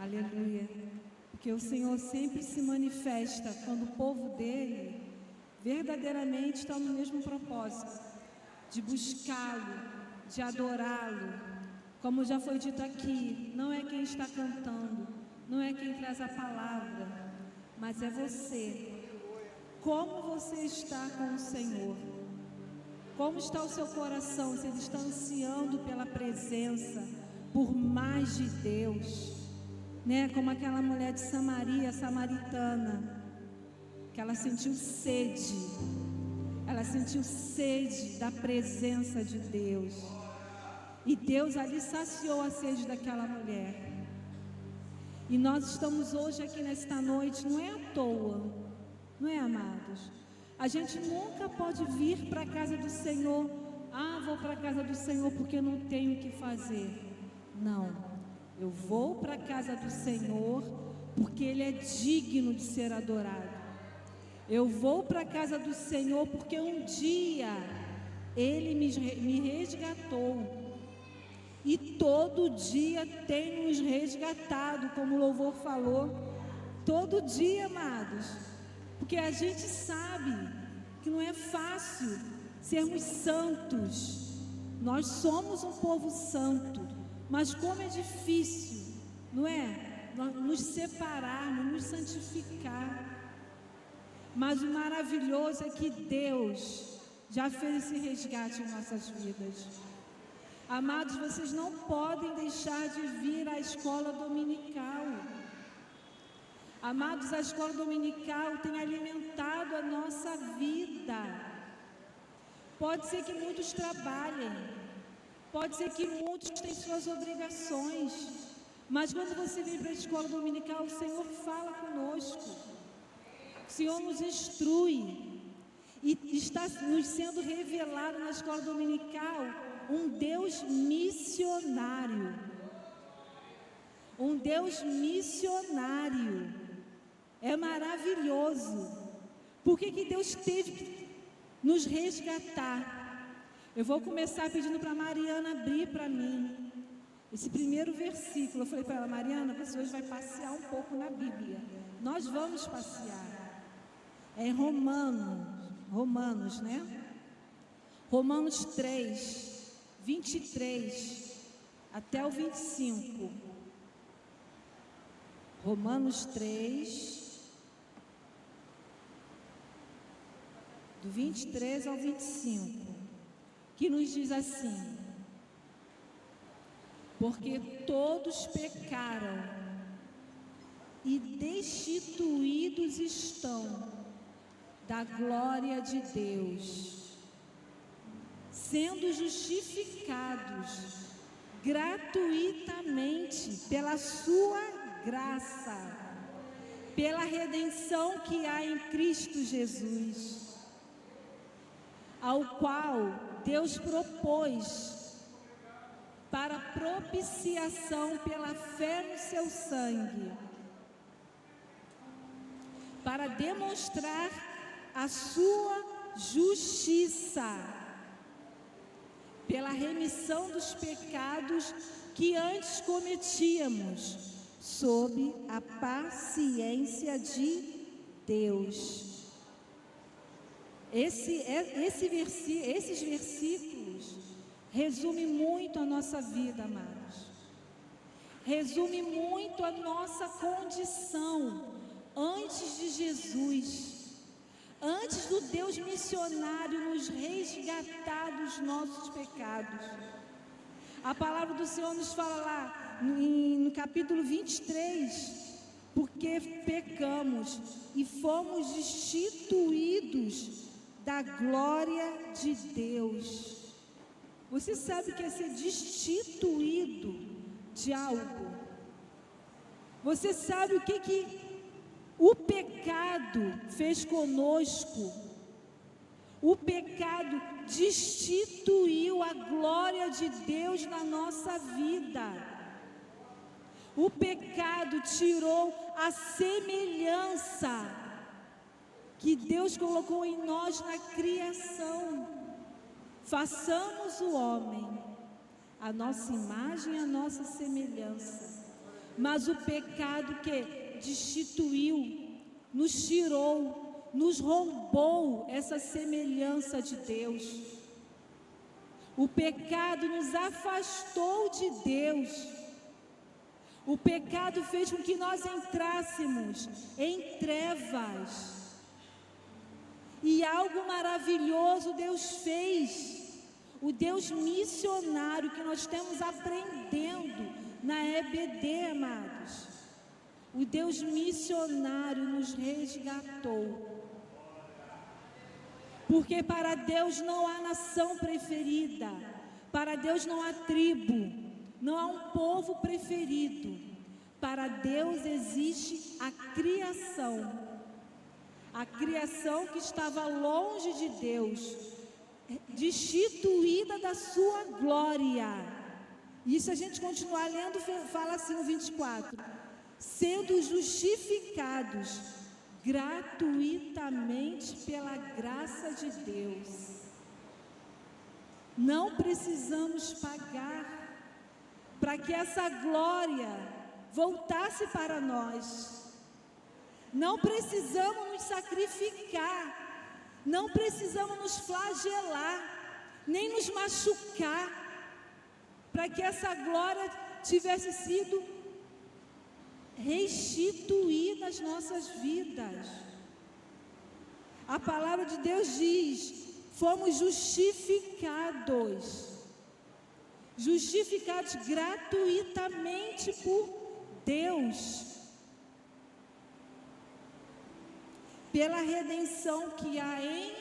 Aleluia. Porque o Senhor sempre se manifesta quando o povo dele verdadeiramente está no mesmo propósito, de buscá-lo, de adorá-lo. Como já foi dito aqui, não é quem está cantando, não é quem traz a palavra, mas é você. Como você está com o Senhor? Como está o seu coração? Se ele está ansiando pela presença, por mais de Deus, né? Como aquela mulher de Samaria, samaritana, que ela sentiu sede da presença de Deus, e Deus ali saciou a sede daquela mulher. E nós estamos hoje aqui nesta noite, não é à toa, não é, amados? A gente nunca pode vir para a casa do Senhor, vou para a casa do Senhor porque não tenho o que fazer. Não, eu vou para a casa do Senhor porque Ele é digno de ser adorado. Eu vou para a casa do Senhor porque um dia Ele me resgatou. E todo dia tem nos resgatado, como o louvor falou. Todo dia, amados. Porque a gente sabe que não é fácil sermos santos. Nós somos um povo santo. Mas como é difícil, não é? Nós nos separarmos, nos santificar. Mas o maravilhoso é que Deus já fez esse resgate em nossas vidas. Amados, vocês não podem deixar de vir à escola dominical. Amados, a escola dominical tem alimentado a nossa vida. Pode ser que muitos trabalhem, pode ser que muitos tenham suas obrigações, mas quando você vem para a escola dominical, o Senhor fala conosco, o Senhor nos instrui, e está nos sendo revelado na escola dominical um Deus missionário. Um Deus missionário. É maravilhoso. Por que Deus teve que nos resgatar? Eu vou começar pedindo para a Mariana abrir para mim esse primeiro versículo. Eu falei para ela: Mariana, você hoje vai passear um pouco na Bíblia. Nós vamos passear. É em Romanos, né? Romanos 3, 23 até o 25. Romanos 3, do 23 ao 25, que nos diz assim: porque todos pecaram e destituídos estão da glória de Deus, sendo justificados gratuitamente pela sua graça, pela redenção que há em Cristo Jesus, ao qual Deus propôs para propiciação pela fé no seu sangue, para demonstrar a sua justiça, pela remissão dos pecados que antes cometíamos, sob a paciência de Deus. Esses versículos resumem muito a nossa vida, amados. Resume muito a nossa condição antes de Jesus. Antes do Deus missionário nos resgatar dos nossos pecados. A palavra do Senhor nos fala lá no capítulo 23, porque pecamos e fomos destituídos da glória de Deus. Você sabe o que é ser destituído de algo? Você sabe o que o pecado fez conosco? O pecado destituiu a glória de Deus na nossa vida. O pecado tirou a semelhança que Deus colocou em nós na criação. Façamos o homem a nossa imagem e a nossa semelhança. mas o pecado que destituiu, nos tirou, nos roubou essa semelhança de Deus. O pecado nos afastou de Deus. O pecado fez com que nós entrássemos em trevas. E algo maravilhoso Deus fez. O Deus missionário que nós estamos aprendendo na EBD, amados. O Deus missionário nos resgatou. Porque para Deus não há nação preferida. Para Deus não há tribo. Não há um povo preferido. Para Deus existe a criação. A criação que estava longe de Deus, destituída da sua glória. E se a gente continuar lendo, fala assim no 24: sendo justificados gratuitamente pela graça de Deus. Não precisamos pagar para que essa glória voltasse para nós. Não precisamos nos sacrificar, não precisamos nos flagelar, nem nos machucar, para que essa glória tivesse sido restituída às nossas vidas. A palavra de Deus diz: fomos justificados gratuitamente por Deus, pela redenção que há em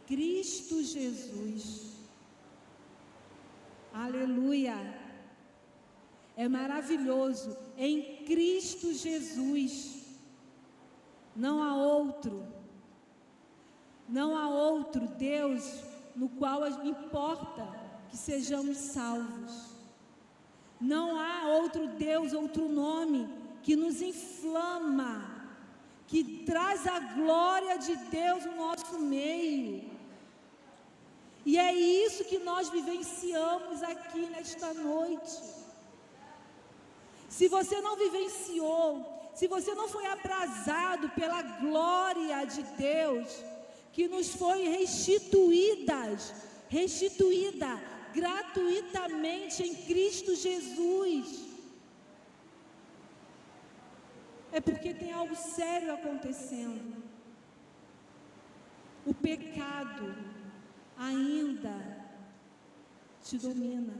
Cristo Jesus. Aleluia! É maravilhoso, em Cristo Jesus. Não há outro Deus no qual importa que sejamos salvos. Não há outro Deus, outro nome que nos inflama, que traz a glória de Deus no nosso meio. E é isso que nós vivenciamos aqui nesta noite. Se você não vivenciou, se você não foi abrasado pela glória de Deus, que nos foi restituída gratuitamente em Cristo Jesus, é porque tem algo sério acontecendo. O pecado ainda te domina.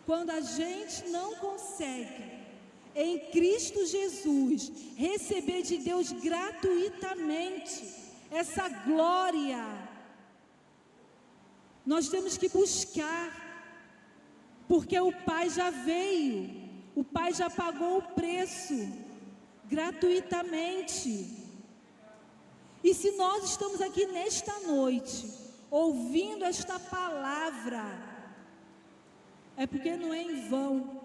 Quando a gente não consegue, em Cristo Jesus, receber de Deus gratuitamente essa glória, nós temos que buscar, porque o Pai já veio, o Pai já pagou o preço, gratuitamente. E se nós estamos aqui nesta noite, ouvindo esta palavra, é porque não é em vão.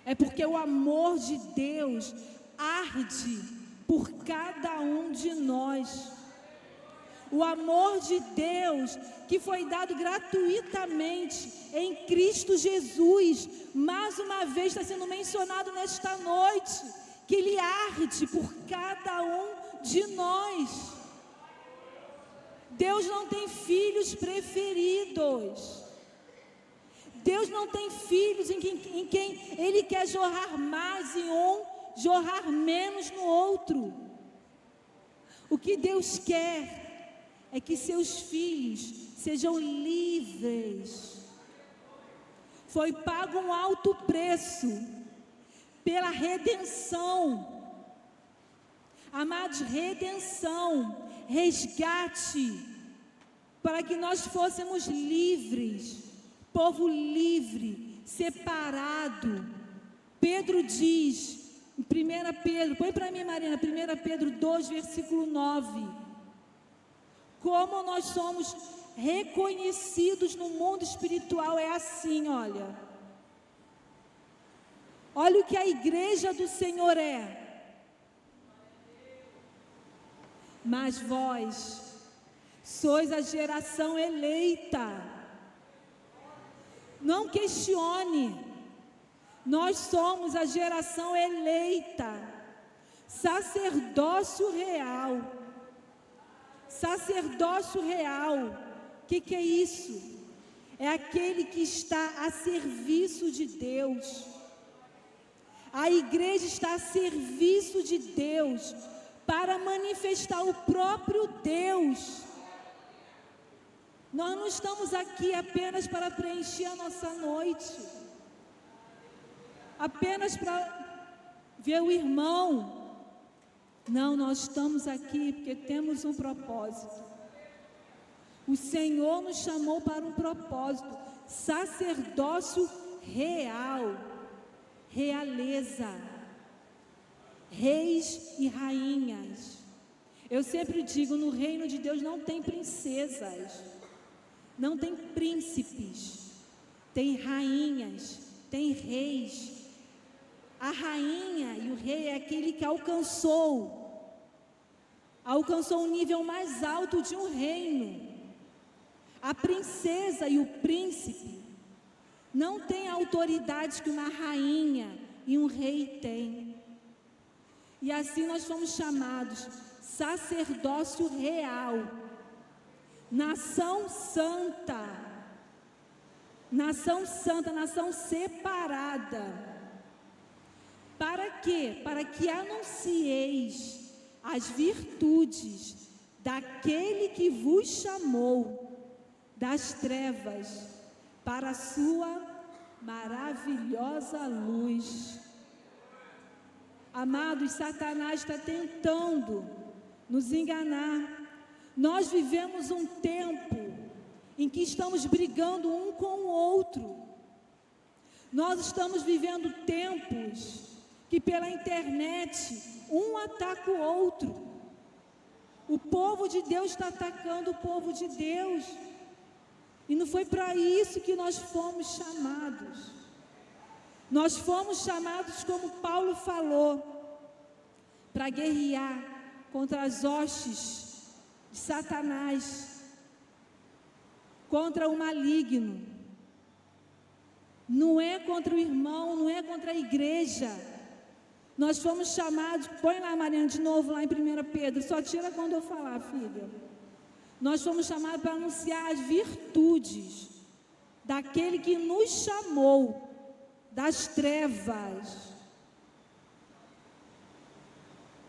É porque o amor de Deus arde por cada um de nós. O amor de Deus que foi dado gratuitamente em Cristo Jesus, mais uma vez está sendo mencionado nesta noite, que Ele arde por cada um de nós. Deus não tem filhos preferidos. Deus não tem filhos em quem Ele quer jorrar mais em um, jorrar menos no outro. O que Deus quer é que seus filhos sejam livres. Foi pago um alto preço pela redenção. Amados, redenção, resgate, para que nós fôssemos livres. Povo livre, separado. Pedro diz, em 1 Pedro, põe para mim, Marina, 1 Pedro 2, versículo 9. Como nós somos reconhecidos no mundo espiritual, é assim, olha. Olha o que a igreja do Senhor é. Mas vós sois a geração eleita. Não questione. Nós somos a geração eleita, sacerdócio real. Sacerdócio real, o que é isso? É aquele que está a serviço de Deus. A igreja está a serviço de Deus para manifestar o próprio Deus. Nós não estamos aqui apenas para preencher a nossa noite, apenas para ver o irmão. Não, nós estamos aqui porque temos um propósito. O Senhor nos chamou para um propósito, sacerdócio real, realeza, reis e rainhas. Eu sempre digo, no reino de Deus não tem princesas, não tem príncipes, tem rainhas, tem reis. A rainha e o rei é aquele que alcançou um nível mais alto de um reino. A princesa e o príncipe não têm a autoridade que uma rainha e um rei têm. E assim nós fomos chamados sacerdócio real, nação santa, nação separada. Para quê? Para que anuncieis as virtudes daquele que vos chamou das trevas para a sua maravilhosa luz. Amados, Satanás está tentando nos enganar. Nós vivemos um tempo em que estamos brigando um com o outro. Nós estamos vivendo tempos que pela internet um ataca o outro. O povo de Deus está atacando o povo de Deus. E não foi para isso que nós fomos chamados. Nós fomos chamados, como Paulo falou, para guerrear contra as hostes de Satanás, contra o maligno. Não é contra o irmão, não é contra a igreja. Nós fomos chamados, põe lá, Mariana, de novo lá em 1 Pedro, só tira quando eu falar, filha. Nós fomos chamados para anunciar as virtudes daquele que nos chamou das trevas.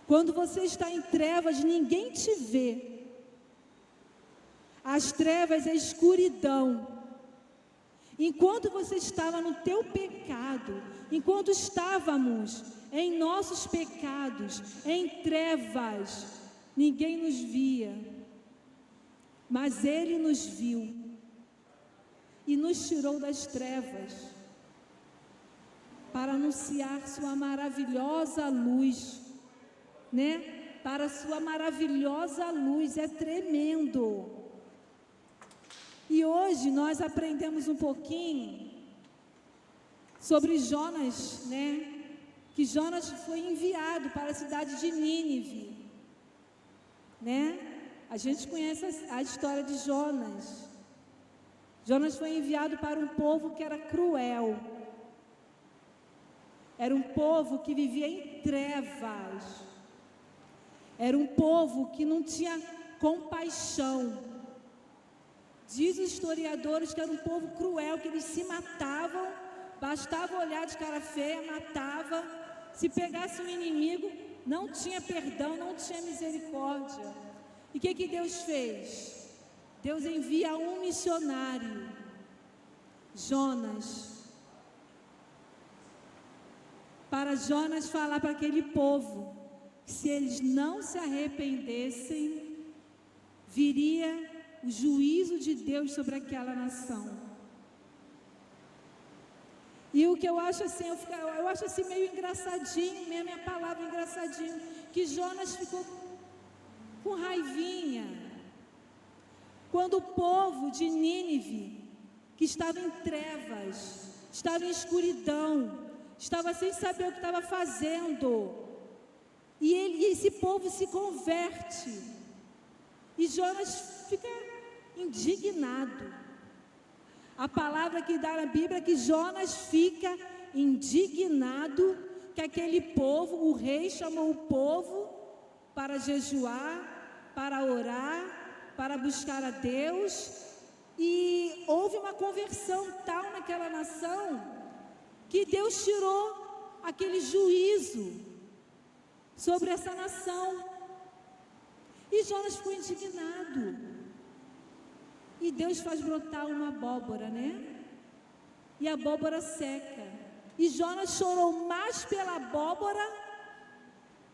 Quando você está em trevas, ninguém te vê. As trevas é escuridão. Enquanto você estava no teu pecado, enquanto estávamos em nossos pecados, em trevas, ninguém nos via, mas Ele nos viu e nos tirou das trevas para anunciar sua maravilhosa luz, né? Para sua maravilhosa luz, é tremendo. E hoje nós aprendemos um pouquinho sobre Jonas, né? Que Jonas foi enviado para a cidade de Nínive, né? A gente conhece a história de Jonas. Jonas foi enviado para um povo que era cruel. Era um povo que vivia em trevas. Era um povo que não tinha compaixão. Diz os historiadores que era um povo cruel, que eles se matavam, bastava olhar de cara feia, matava. Se pegasse um inimigo, não tinha perdão, não tinha misericórdia. E o que Deus fez? Deus envia um missionário, Jonas, para Jonas falar para aquele povo que se eles não se arrependessem, viria o juízo de Deus sobre aquela nação. E o que eu acho assim, eu acho assim meio engraçadinho, mesmo a palavra engraçadinho, que Jonas ficou com raivinha, quando o povo de Nínive, que estava em trevas, estava em escuridão, estava sem saber o que estava fazendo, e esse povo se converte, e Jonas fica indignado. A palavra que dá na Bíblia é que Jonas fica indignado que aquele povo, o rei chamou o povo para jejuar, para orar, para buscar a Deus, e houve uma conversão tal naquela nação que Deus tirou aquele juízo sobre essa nação. E Jonas ficou indignado. E Deus faz brotar uma abóbora, né? E a abóbora seca. E Jonas chorou mais pela abóbora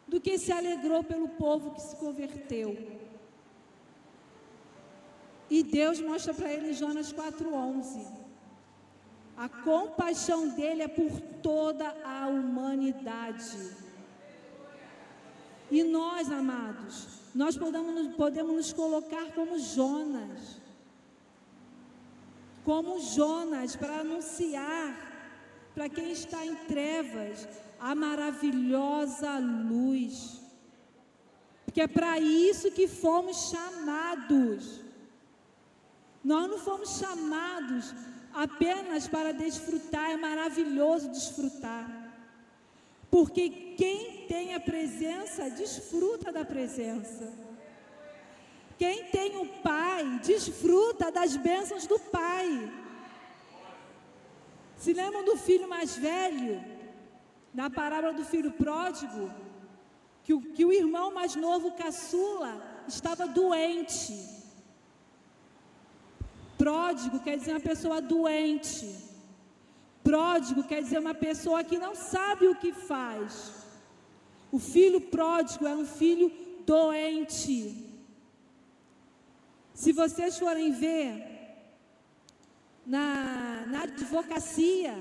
do que se alegrou pelo povo que se converteu. E Deus mostra para ele em Jonas 4,11. A compaixão dele é por toda a humanidade. E nós, amados, nós podemos nos colocar como Jonas. Como Jonas, para anunciar para quem está em trevas a maravilhosa luz. Porque é para isso que fomos chamados. Nós não fomos chamados apenas para desfrutar, é maravilhoso desfrutar. Porque quem tem a presença, desfruta da presença. Quem tem o Pai, desfruta das bênçãos do Pai. Se lembram do filho mais velho, na parábola do filho pródigo, que o irmão mais novo, caçula, estava doente. Pródigo quer dizer uma pessoa doente. Pródigo quer dizer uma pessoa que não sabe o que faz. O filho pródigo é um filho doente. Se vocês forem ver na advocacia,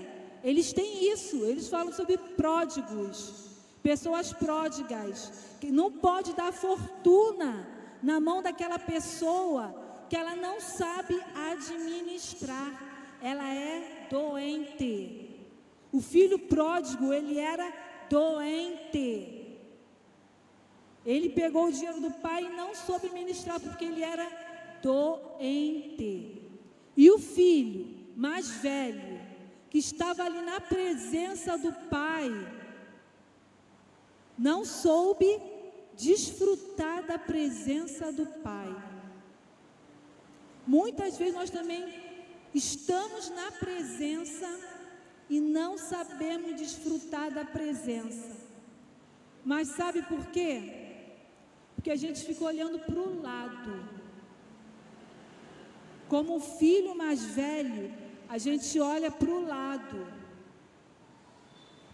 eles têm isso, eles falam sobre pródigos, pessoas pródigas, que não pode dar fortuna na mão daquela pessoa que ela não sabe administrar, ela é doente. O filho pródigo, ele era doente. Ele pegou o dinheiro do pai e não soube administrar porque ele era doente. E o filho mais velho, que estava ali na presença do pai, não soube desfrutar da presença do pai. Muitas vezes nós também estamos na presença e não sabemos desfrutar da presença. Mas sabe por quê? Porque a gente fica olhando para o lado. Como o filho mais velho, a gente olha para o lado.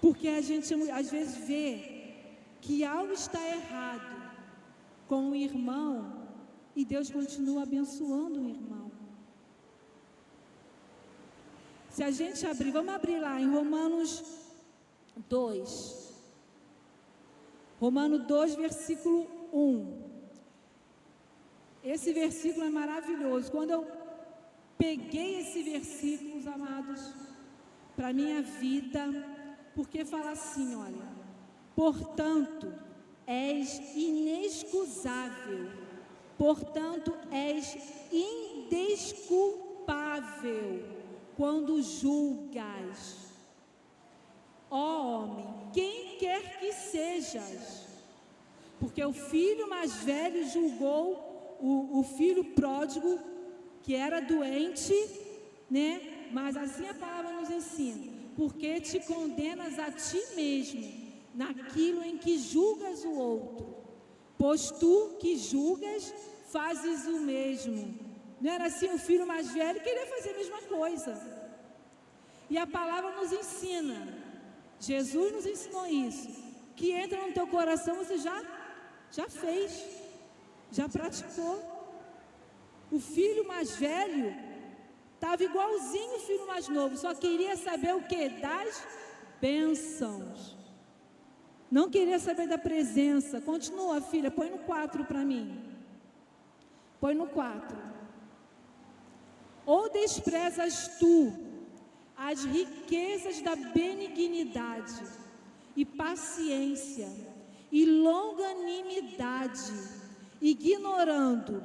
Porque a gente às vezes vê que algo está errado com o irmão e Deus continua abençoando o irmão. Se a gente abrir, vamos abrir lá em Romanos 2. Romanos 2, versículo 1. Esse versículo é maravilhoso. Quando eu peguei esse versículo, os amados, para a minha vida, porque fala assim, olha: portanto, és inexcusável, portanto, és indesculpável quando julgas. Ó homem, quem quer que sejas, porque o filho mais velho julgou o filho pródigo, que era doente, né? Mas assim a palavra nos ensina: porque te condenas a ti mesmo naquilo em que julgas o outro, pois tu que julgas fazes o mesmo. Não era assim? O filho mais velho queria fazer a mesma coisa. E a palavra nos ensina, Jesus nos ensinou isso, que entra no teu coração, você já fez, já praticou. O filho mais velho estava igualzinho o filho mais novo, só queria saber o que? Das bênçãos. Não queria saber da presença. Continua, filha, põe no 4 para mim. Põe no 4. Ou desprezas tu as riquezas da benignidade e paciência e longanimidade, ignorando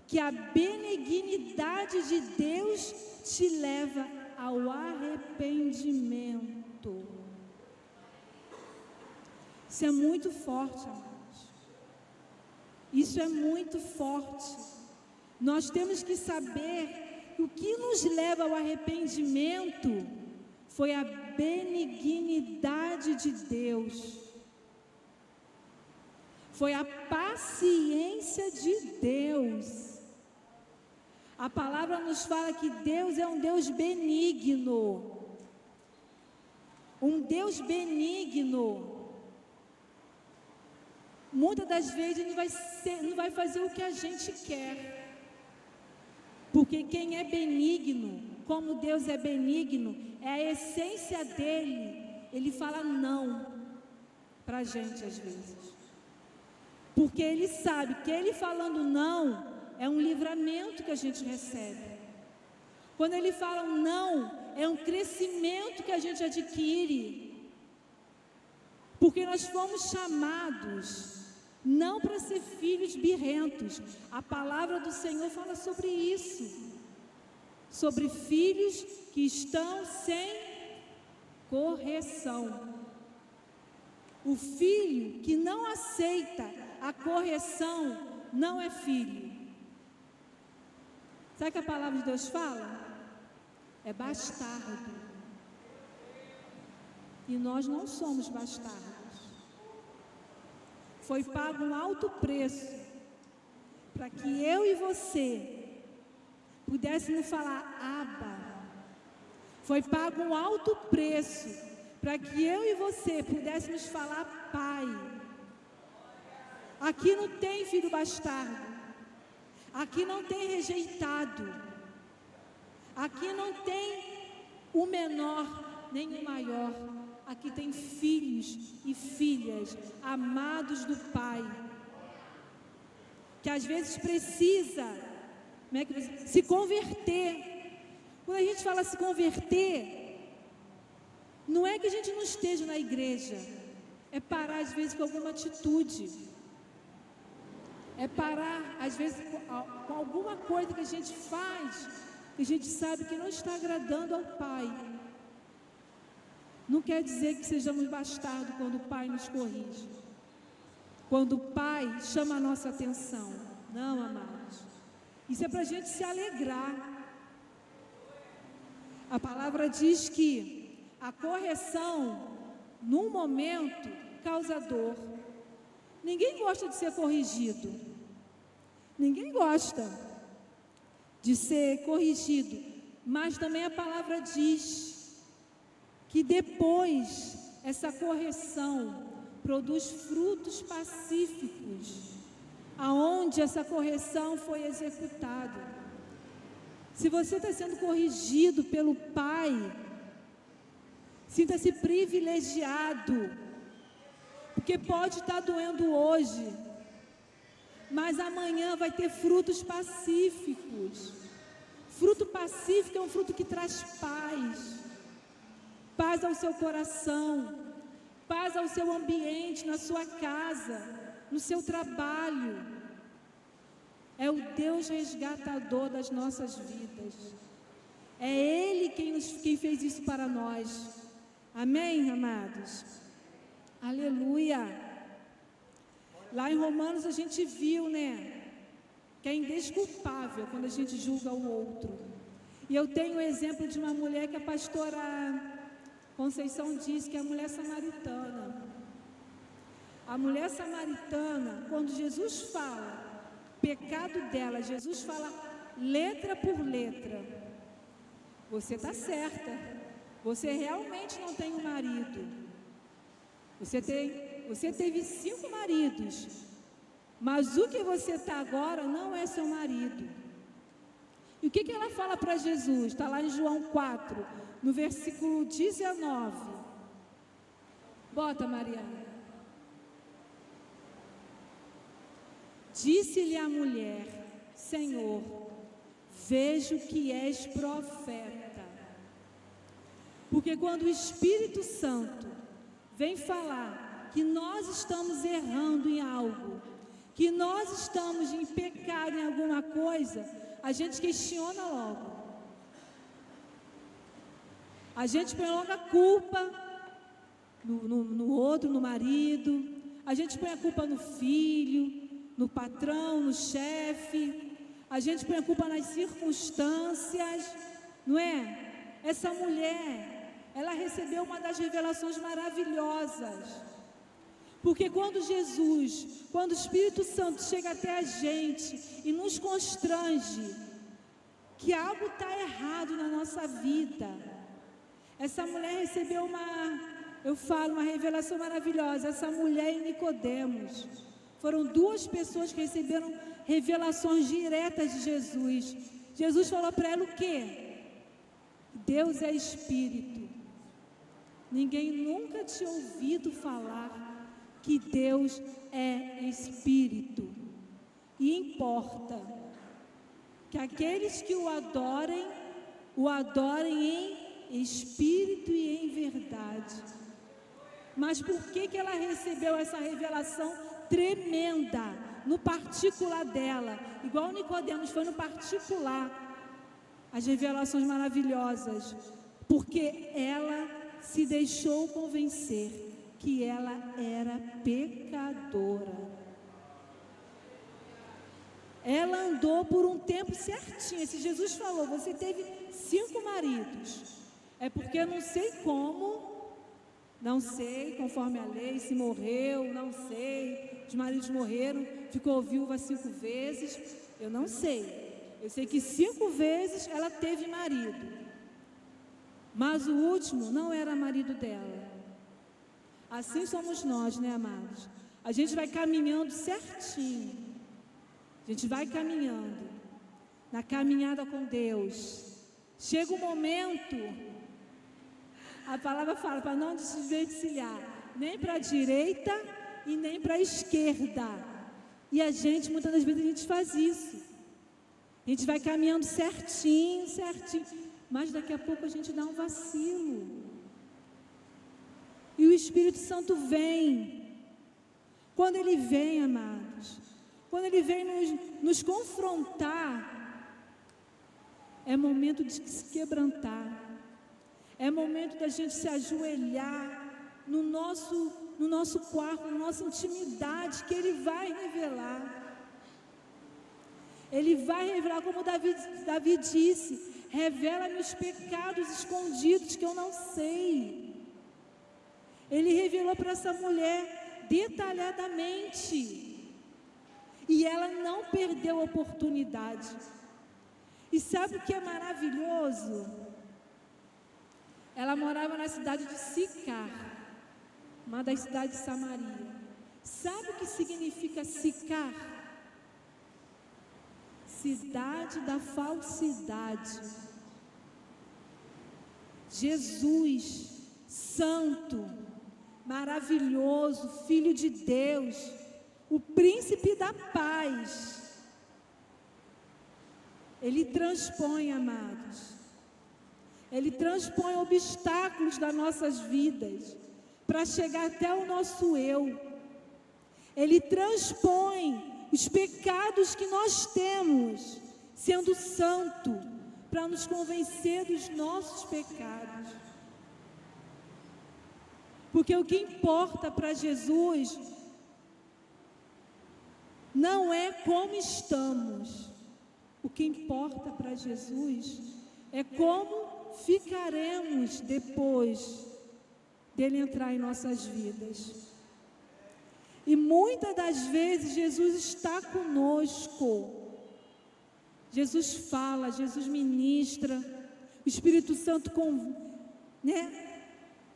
que a benignidade de Deus te leva ao arrependimento. toa. Isso é muito forte, amados. Isso é muito forte. Nós temos que saber que o que nos leva ao arrependimento foi a benignidade de Deus. Foi a paciência de Deus. A palavra nos fala que Deus é um Deus benigno. Um Deus benigno. Muitas das vezes não vai fazer o que a gente quer. Porque quem é benigno, como Deus é benigno, é a essência dele. Ele fala não para a gente às vezes. Porque ele sabe que ele falando não é um livramento que a gente recebe. Quando ele fala um não, é um crescimento que a gente adquire. Porque nós fomos chamados não para ser filhos birrentos. A palavra do Senhor fala sobre isso. Sobre filhos que estão sem correção. O filho que não aceita a correção não é filho. Sabe o que a palavra de Deus fala? É bastardo. E nós não somos bastardos. Foi pago um alto preço para que eu e você pudéssemos falar Abba. Foi pago um alto preço para que eu e você pudéssemos falar Pai. Aqui não tem filho bastardo. Aqui não tem rejeitado. Aqui não tem o menor nem o maior. Aqui tem filhos e filhas amados do Pai, que às vezes precisa se converter. Quando a gente fala se converter, não é que a gente não esteja na igreja, é parar às vezes com alguma atitude, é parar às vezes com alguma coisa que a gente faz, que a gente sabe que não está agradando ao Pai. Não quer dizer que sejamos bastardos quando o Pai nos corrige, quando o Pai chama a nossa atenção. Não, amados. Isso é para a gente se alegrar. A palavra diz que a correção, num momento, causa dor. Ninguém gosta de ser corrigido. Ninguém gosta de ser corrigido. Mas também a palavra diz que depois essa correção produz frutos pacíficos, aonde essa correção foi executada. Se você está sendo corrigido pelo Pai, sinta-se privilegiado, porque pode estar doendo hoje, mas amanhã vai ter frutos pacíficos. Fruto pacífico é um fruto que traz paz. Paz ao seu coração, paz ao seu ambiente, na sua casa, no seu trabalho. É o Deus resgatador das nossas vidas. É Ele quem fez isso para nós. Amém, amados? Aleluia. Lá em Romanos a gente viu, que é indesculpável quando a gente julga o outro. E eu tenho o exemplo de uma mulher que a pastora Conceição diz, que é a mulher samaritana. A mulher samaritana, quando Jesus fala pecado dela, Jesus fala letra por letra. Você está certa. Você realmente não tem um marido. Você teve 5 maridos. Mas o que você está agora não é seu marido. E o que ela fala para Jesus? Está lá em João 4, no versículo 19. Bota, Mariana. Disse-lhe a mulher: Senhor, vejo que és profeta. Porque quando o Espírito Santo vem falar que nós estamos errando em algo, que nós estamos em pecado em alguma coisa, a gente questiona logo. A gente prolonga a culpa, no outro, no marido. A gente põe a culpa no filho, no patrão, no chefe. A gente põe a culpa nas circunstâncias, não é? Essa mulher, ela recebeu uma das revelações maravilhosas. Porque quando o Espírito Santo chega até a gente e nos constrange que algo está errado na nossa vida, essa mulher recebeu uma revelação maravilhosa. Essa mulher e Nicodemos foram duas pessoas que receberam revelações diretas de Jesus. Jesus falou para ela o quê? Deus é Espírito. Ninguém nunca tinha ouvido falar que Deus é Espírito. E importa que aqueles que o adorem em Espírito e em verdade. Mas por que ela recebeu essa revelação tremenda no particular dela? Igual Nicodemos foi no particular, as revelações maravilhosas, porque ela se deixou convencer que ela era pecadora. Ela andou por um tempo certinho. Se Jesus falou, você teve 5 maridos, é porque eu não sei como, não sei, conforme a lei, se morreu, não sei, os maridos morreram, ficou viúva 5 vezes, eu não sei. Eu sei que 5 vezes ela teve marido, mas o último não era marido dela. Assim somos nós, né, amados? A gente vai caminhando certinho. A gente vai caminhando, na caminhada com Deus. Chega um momento, a palavra fala para não desvencilhar, nem para a direita e nem para a esquerda. E a gente, muitas das vezes, a gente faz isso. A gente vai caminhando certinho, mas daqui a pouco a gente dá um vacilo. E o Espírito Santo vem. Quando ele vem, amados, quando ele vem nos confrontar, é momento de se quebrantar, é momento da gente se ajoelhar no nosso quarto, na nossa intimidade, que ele vai revelar. Ele vai revelar, como Davi disse, revela-me os pecados escondidos que eu não sei. Ele revelou para essa mulher detalhadamente. E ela não perdeu a oportunidade. E sabe o que é maravilhoso? Ela morava na cidade de Sicar, uma das cidades de Samaria. Sabe o que significa Sicar? Cidade da falsidade. Jesus, santo, maravilhoso, Filho de Deus, o príncipe da paz, ele transpõe, amados, ele transpõe obstáculos das nossas vidas para chegar até o nosso eu. Ele transpõe os pecados que nós temos, sendo santo, para nos convencer dos nossos pecados. Porque o que importa para Jesus não é como estamos. O que importa para Jesus é como ficaremos depois dele entrar em nossas vidas. E muitas das vezes Jesus está conosco. Jesus fala, Jesus ministra, o Espírito Santo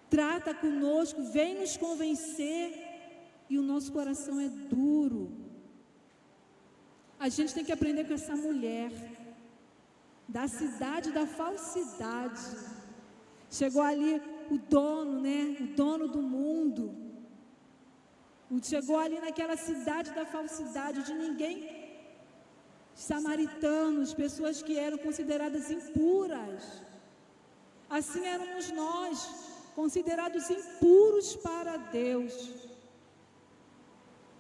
trata conosco, vem nos convencer, e o nosso coração é duro. A gente tem que aprender com essa mulher da cidade da falsidade. Chegou ali o dono, o dono do mundo. Chegou ali naquela cidade da falsidade, de ninguém, samaritanos, pessoas que eram consideradas impuras. Assim éramos nós, considerados impuros para Deus.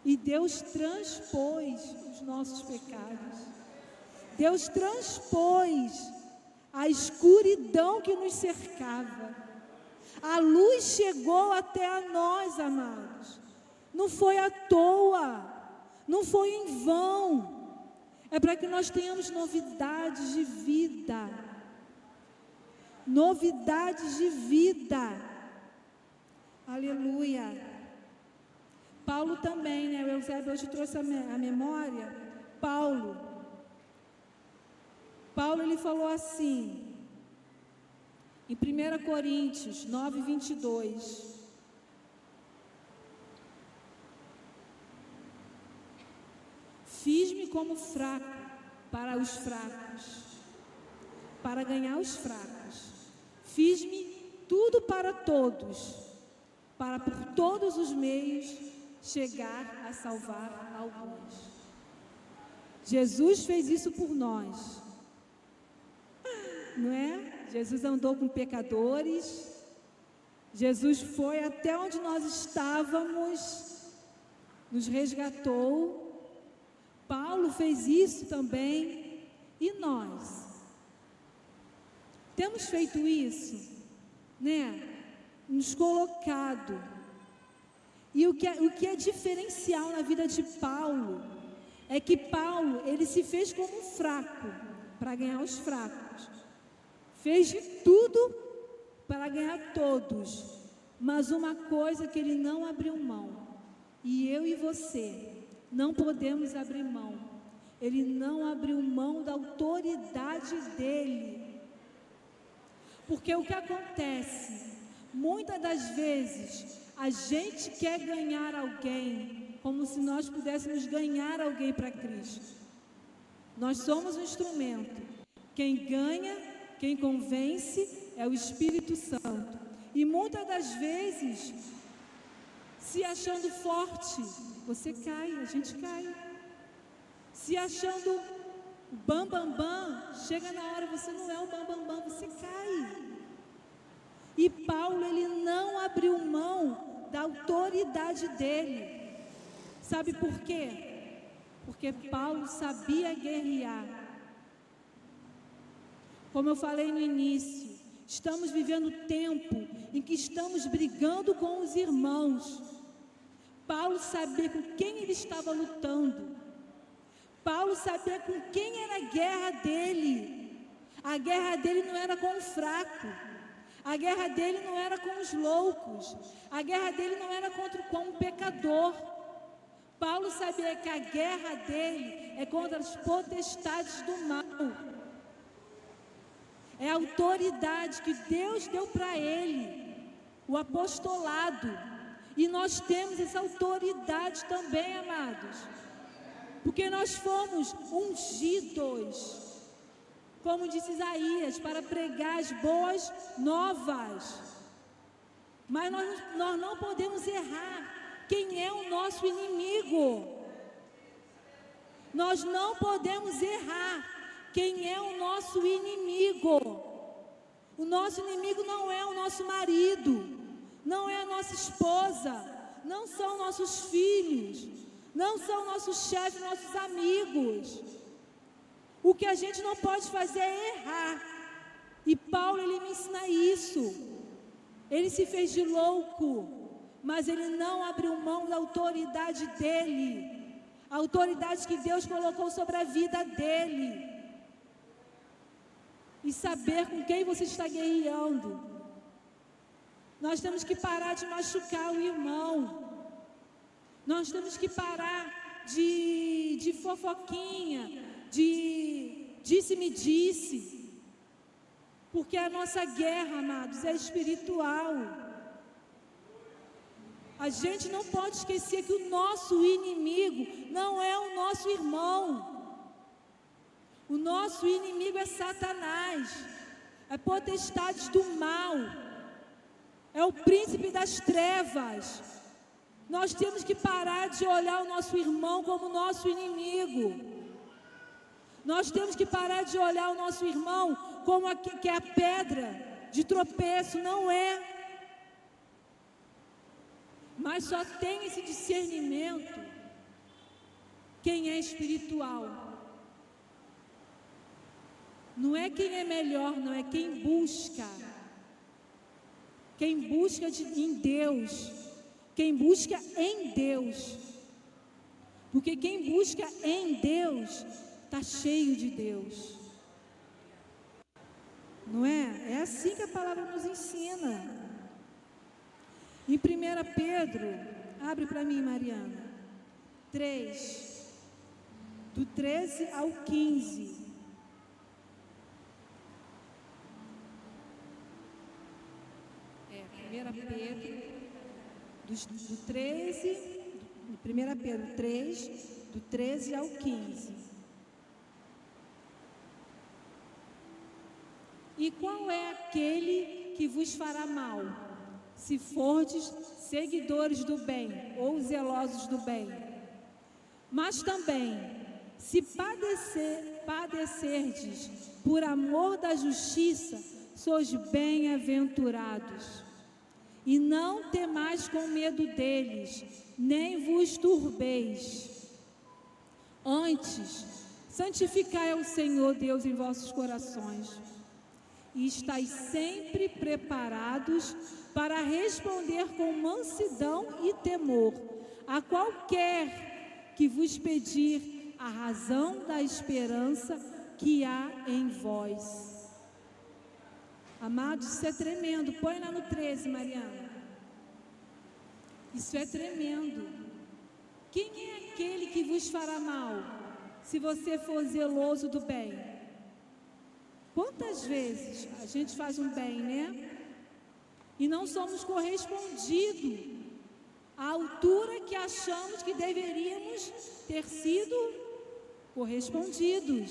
E Deus transpôs os nossos pecados. Deus transpôs a escuridão que nos cercava, A luz chegou até nós, amados. Não foi à toa, não foi em vão. É para que nós tenhamos novidades de vida. Novidades de vida. Aleluia. Paulo também, né? O Eusébio hoje trouxe a memória. Paulo, ele falou assim, em 1 Coríntios 9, 22. Fiz-me como fraco para os fracos, para ganhar os fracos. Fiz-me tudo para todos, para por todos os meios chegar a salvar alguns. Jesus fez isso por nós, não é? Jesus andou com pecadores, Jesus foi até onde nós estávamos, nos resgatou. Paulo fez isso também, e nós? Temos feito isso, né? Nos colocado. E o que é diferencial na vida de Paulo, é que Paulo, ele se fez como um fraco, para ganhar os fracos. Fez de tudo para ganhar todos. Mas uma coisa que ele não abriu mão, e eu e você não podemos abrir mão. Ele não abriu mão da autoridade dele. Porque o que acontece, muitas das vezes, a gente quer ganhar alguém, como se nós pudéssemos ganhar alguém para Cristo. Nós somos um instrumento. Quem ganha, quem convence é o Espírito Santo. E muitas das vezes, se achando forte, você cai, a gente cai. Se achando bam, bam, bam, chega na hora, você não é o bam, bam, bam, você cai. E Paulo, ele não abriu mão da autoridade dele. Sabe por quê? Porque Paulo sabia guerrear. Como eu falei no início, estamos vivendo tempo em que estamos brigando com os irmãos. Paulo sabia com quem ele estava lutando. Paulo sabia com quem era a guerra dele. A guerra dele não era com o fraco. A guerra dele não era com os loucos. A guerra dele não era com o pecador. Paulo sabia que a guerra dele é contra as potestades do mal. É a autoridade que Deus deu para ele, o apostolado. E nós temos essa autoridade também, amados. Porque nós fomos ungidos, como disse Isaías, para pregar as boas novas. Mas nós não podemos errar quem é o nosso inimigo. Nós não podemos errar quem é o nosso inimigo. O nosso inimigo não é o nosso marido, não é a nossa esposa, não são nossos filhos, não são nossos chefes, nossos amigos. O que a gente não pode fazer é errar. E Paulo, ele me ensina isso. Ele se fez de louco, mas ele não abriu mão da autoridade dele, a autoridade que Deus colocou sobre a vida dele. E saber com quem você está guerreando. Nós temos que parar de machucar o irmão. Nós temos que parar de fofoquinha, de disse-me-disse. Porque a nossa guerra, amados, é espiritual. A gente não pode esquecer que o nosso inimigo não é o nosso irmão. O nosso inimigo é Satanás, é potestades do mal, é o príncipe das trevas. Nós temos que parar de olhar o nosso irmão como nosso inimigo. Nós temos que parar de olhar o nosso irmão como que é a pedra de tropeço, não é. Mas só tem esse discernimento quem é espiritual. Não é quem é melhor, não é quem busca. Quem busca em Deus, quem busca em Deus, porque quem busca em Deus está cheio de Deus, não é? É assim que a palavra nos ensina. Em 1 Pedro, abre para mim, Mariana, 3, do 13 ao 15. 1 Pedro, do 13, 1 Pedro 3, do 13 ao 15. E qual é aquele que vos fará mal, se fordes seguidores do bem ou zelosos do bem? Mas também, se padecerdes por amor da justiça, sois bem-aventurados. E não temais com medo deles, nem vos turbeis. Antes, santificai ao Senhor Deus em vossos corações, e estáis sempre preparados para responder com mansidão e temor a qualquer que vos pedir a razão da esperança que há em vós. Amados, isso é tremendo. Põe lá no 13, Mariana. Isso é tremendo. Quem é aquele que vos fará mal, se você for zeloso do bem? Quantas vezes a gente faz um bem, né? E não somos correspondidos à altura que achamos que deveríamos ter sido correspondidos.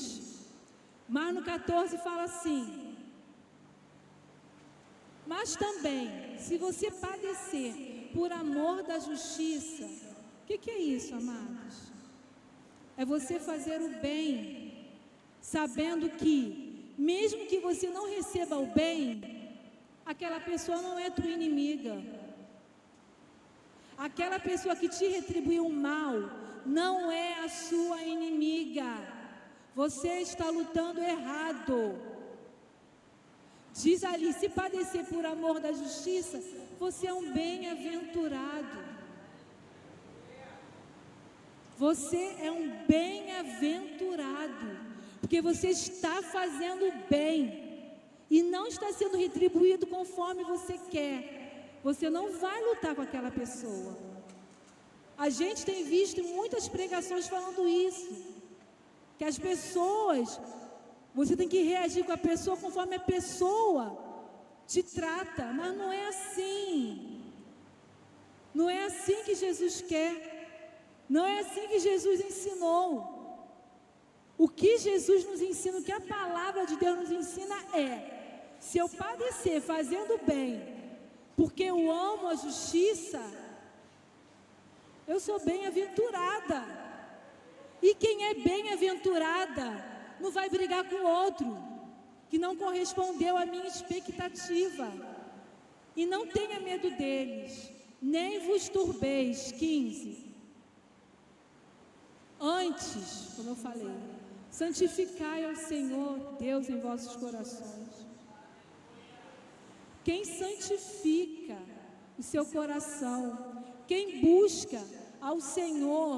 Mas no 14 fala assim: mas também, se você padecer por amor da justiça, o que é isso, amados? É você fazer o bem, sabendo que, mesmo que você não receba o bem, aquela pessoa não é tua inimiga. Aquela pessoa que te retribuiu o mal não é a sua inimiga. Você está lutando errado. Diz ali, se padecer por amor da justiça, você é um bem-aventurado. Você é um bem-aventurado, porque você está fazendo bem e não está sendo retribuído conforme você quer. Você não vai lutar com aquela pessoa. A gente tem visto muitas pregações falando isso, que as pessoas... Você tem que reagir com a pessoa conforme a pessoa te trata, mas não é assim. Não é assim que Jesus quer. Não é assim que Jesus ensinou. O que Jesus nos ensina, o que a palavra de Deus nos ensina é: se eu padecer fazendo bem, porque eu amo a justiça, eu sou bem-aventurada. E quem é bem-aventurada não vai brigar com o outro que não correspondeu à minha expectativa. E não tenha medo deles, nem vos turbeis. 15. Antes, como eu falei, santificai ao Senhor Deus em vossos corações. Quem santifica o seu coração, quem busca ao Senhor,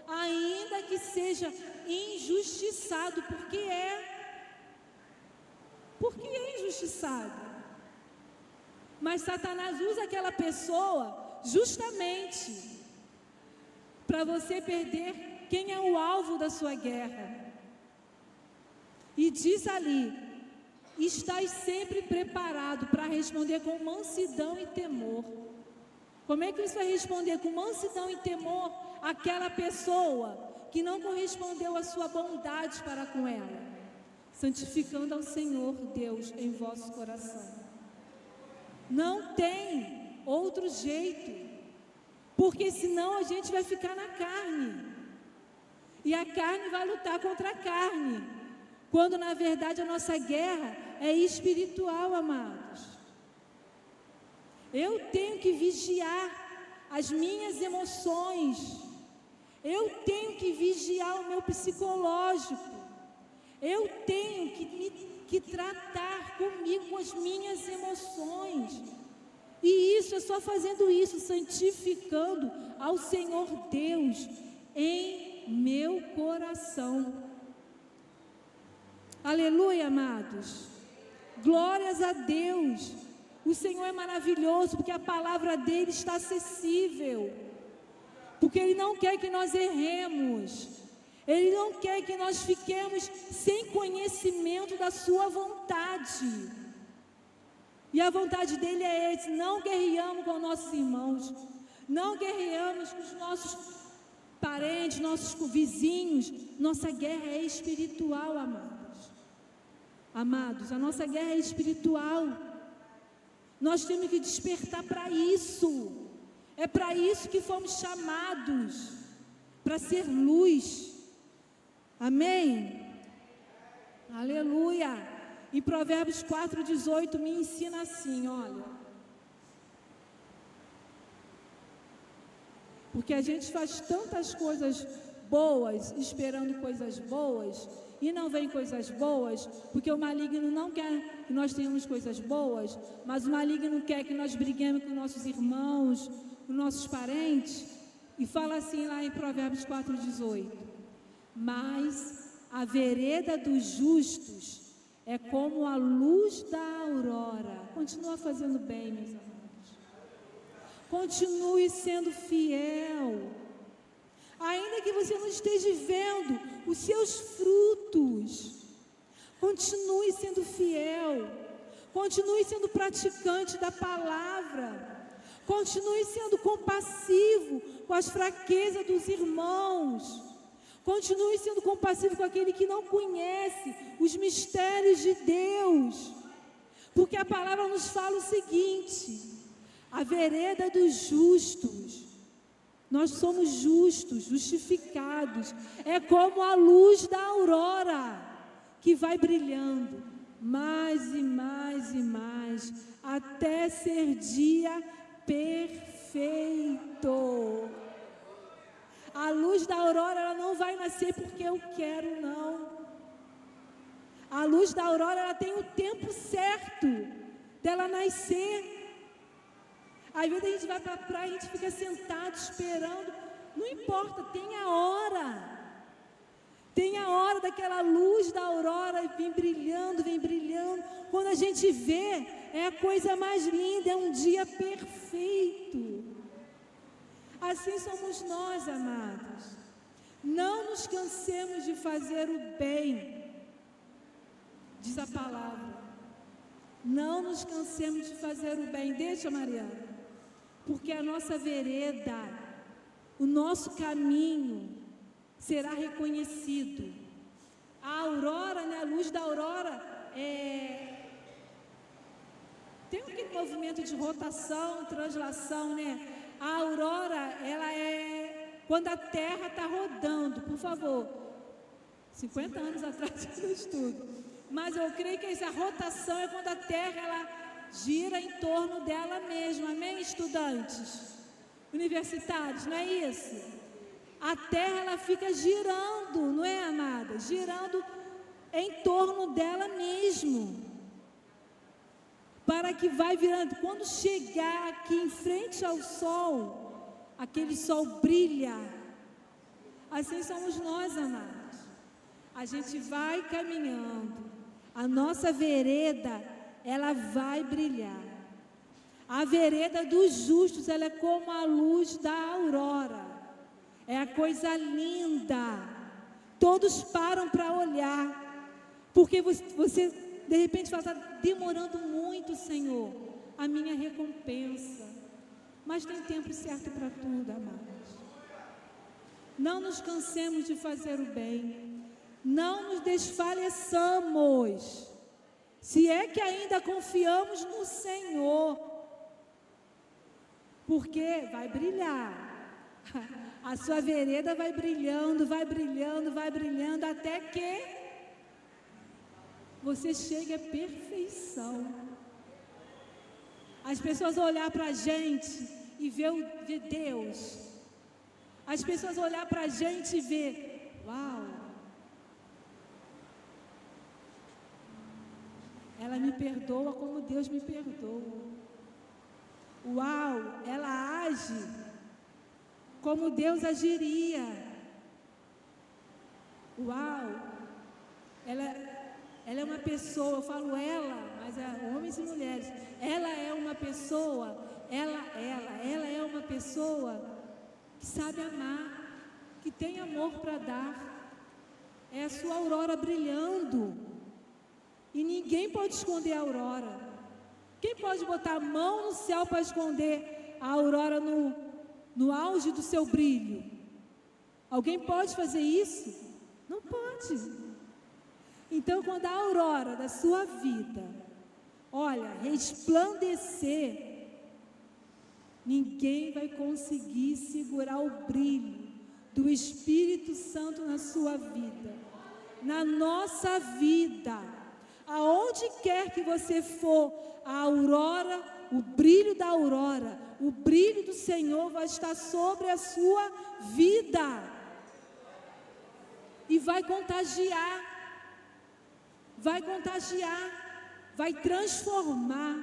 ainda que seja injustiçado, porque é injustiçado, mas Satanás usa aquela pessoa justamente para você perder quem é o alvo da sua guerra. E diz ali: estais sempre preparado para responder com mansidão e temor. Como é que você vai responder com mansidão e temor àquela pessoa que não correspondeu à sua bondade para com ela? Santificando ao Senhor Deus em vosso coração. Não tem outro jeito, porque senão a gente vai ficar na carne, e a carne vai lutar contra a carne, quando na verdade a nossa guerra é espiritual, amados. Eu tenho que vigiar as minhas emoções, eu tenho que vigiar o meu psicológico, eu tenho que tratar comigo, com as minhas emoções. E isso é só fazendo isso, santificando ao Senhor Deus em meu coração. Aleluia, amados. Glórias a Deus. O Senhor é maravilhoso, porque a palavra dele está acessível. Porque Ele não quer que nós erremos. Ele não quer que nós fiquemos sem conhecimento da sua vontade. E a vontade dele é essa: não guerreamos com nossos irmãos, não guerreamos com os nossos parentes, nossos vizinhos. Nossa guerra é espiritual, amados. Amados, a nossa guerra é espiritual. Nós temos que despertar para isso. É para isso que fomos chamados, para ser luz. Amém? Aleluia. Em Provérbios 4:18 me ensina assim, olha. Porque a gente faz tantas coisas boas, esperando coisas boas, e não vem coisas boas, porque o maligno não quer que nós tenhamos coisas boas, mas o maligno quer que nós briguemos com nossos irmãos, com nossos parentes. E fala assim lá em Provérbios 4:18: mas a vereda dos justos é como a luz da aurora. Continua fazendo bem, meus amados. Continue sendo fiel. Ainda que você não esteja vendo os seus frutos, continue sendo fiel. Continue sendo praticante da palavra. Continue sendo compassivo com as fraquezas dos irmãos. Continue sendo compassivo com aquele que não conhece os mistérios de Deus. Porque a palavra nos fala o seguinte: a vereda dos justos, nós somos justos, justificados, é como a luz da aurora, que vai brilhando mais e mais e mais, até ser dia perfeito. A luz da aurora, ela não vai nascer porque eu quero, não. A luz da aurora, ela tem o tempo certo dela nascer. Às vezes a gente vai para a praia, a gente fica sentado esperando. Não importa, tem a hora. Tem a hora daquela luz da aurora vir brilhando, vem brilhando. Quando a gente vê, é a coisa mais linda, é um dia perfeito. Assim somos nós, amados. Não nos cansemos de fazer o bem, diz a palavra. Não nos cansemos de fazer o bem. Deixa, Mariana. Porque a nossa vereda, o nosso caminho será reconhecido. A aurora, né, a luz da aurora, tem aquele movimento de rotação, translação, né? A aurora, ela é quando a Terra está rodando. Por favor, 50 anos atrás eu estudo. Mas eu creio que essa rotação é quando a Terra, ela gira em torno dela mesma. Amém, estudantes universitários, não é isso? A Terra, ela fica girando, não é, amada? Girando em torno dela mesmo. Para que vai virando, quando chegar aqui em frente ao sol, aquele sol brilha. Assim somos nós, amados. A gente vai caminhando, a nossa vereda, ela vai brilhar. A vereda dos justos, ela é como a luz da aurora. É a coisa linda. Todos param para olhar, porque você de repente fala: está demorando muito, Senhor, a minha recompensa. Mas tem tempo certo para tudo, amados. Não nos cansemos de fazer o bem. Não nos desfaleçamos. Se é que ainda confiamos no Senhor. Porque vai brilhar. A sua vereda vai brilhando, vai brilhando, vai brilhando, até que você chega à perfeição. As pessoas olhar para a gente e ver Deus. As pessoas olhar para a gente e ver: uau, ela me perdoa como Deus me perdoa. Uau, ela age como Deus agiria. Uau, ela é uma pessoa, eu falo ela, mas é homens e mulheres. Ela é uma pessoa, ela é uma pessoa que sabe amar, que tem amor para dar. É a sua aurora brilhando. E ninguém pode esconder a aurora. Quem pode botar a mão no céu para esconder a aurora no auge do seu brilho? Alguém pode fazer isso? Não pode. Então, quando a aurora da sua vida, olha, resplandecer, ninguém vai conseguir segurar o brilho do Espírito Santo na sua vida, na nossa vida. Aonde quer que você for, a aurora, o brilho da aurora, o brilho do Senhor vai estar sobre a sua vida e vai contagiar, vai transformar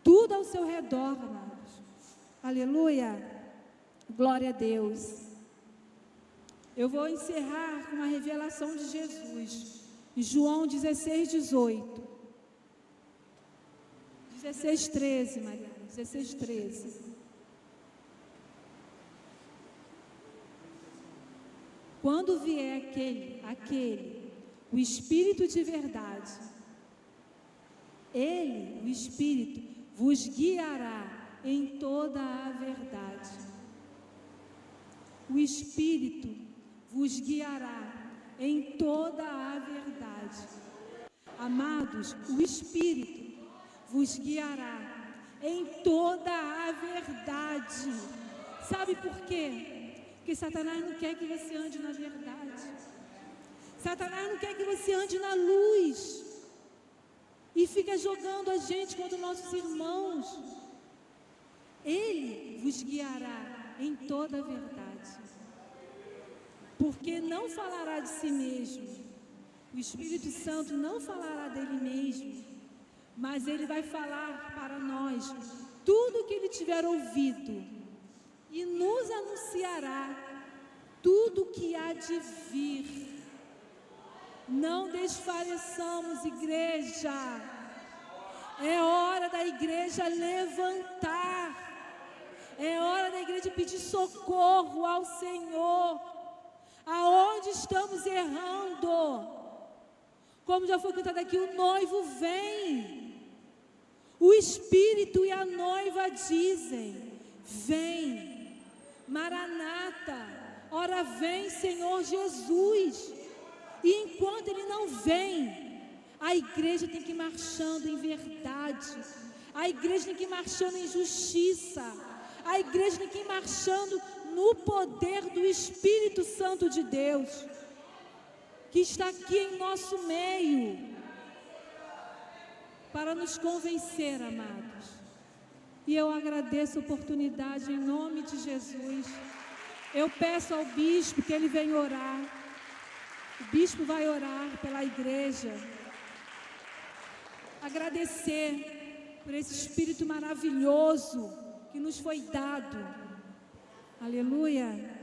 tudo ao seu redor, amados. Aleluia, glória a Deus. Eu vou encerrar com uma revelação de Jesus, em João 16:18. 16:13, Mariana, 16:13. Quando vier aquele, o Espírito de verdade, ele, o Espírito, vos guiará em toda a verdade. O Espírito vos guiará em toda a verdade. Amados, o Espírito vos guiará em toda a verdade. Sabe por quê? Porque Satanás não quer que você ande na verdade. Satanás não quer que você ande na luz e fica jogando a gente contra nossos irmãos. Ele vos guiará em toda a verdade. Porque não falará de si mesmo, o Espírito Santo não falará dele mesmo, mas ele vai falar para nós tudo o que ele tiver ouvido e nos anunciará tudo o que há de vir. Não desfaleçamos, igreja. É hora da igreja levantar. É hora da igreja pedir socorro ao Senhor. Aonde estamos errando? Como já foi cantado aqui, o noivo vem. O Espírito e a noiva dizem: vem, Maranata, ora vem, Senhor Jesus. E enquanto Ele não vem, a igreja tem que ir marchando em verdade, a igreja tem que ir marchando em justiça, a igreja tem que ir marchando no poder do Espírito Santo de Deus, que está aqui em nosso meio, para nos convencer, amados. E eu agradeço a oportunidade em nome de Jesus. Eu peço ao bispo que ele venha orar. O bispo vai orar pela igreja. Agradecer por esse Espírito maravilhoso que nos foi dado. Aleluia.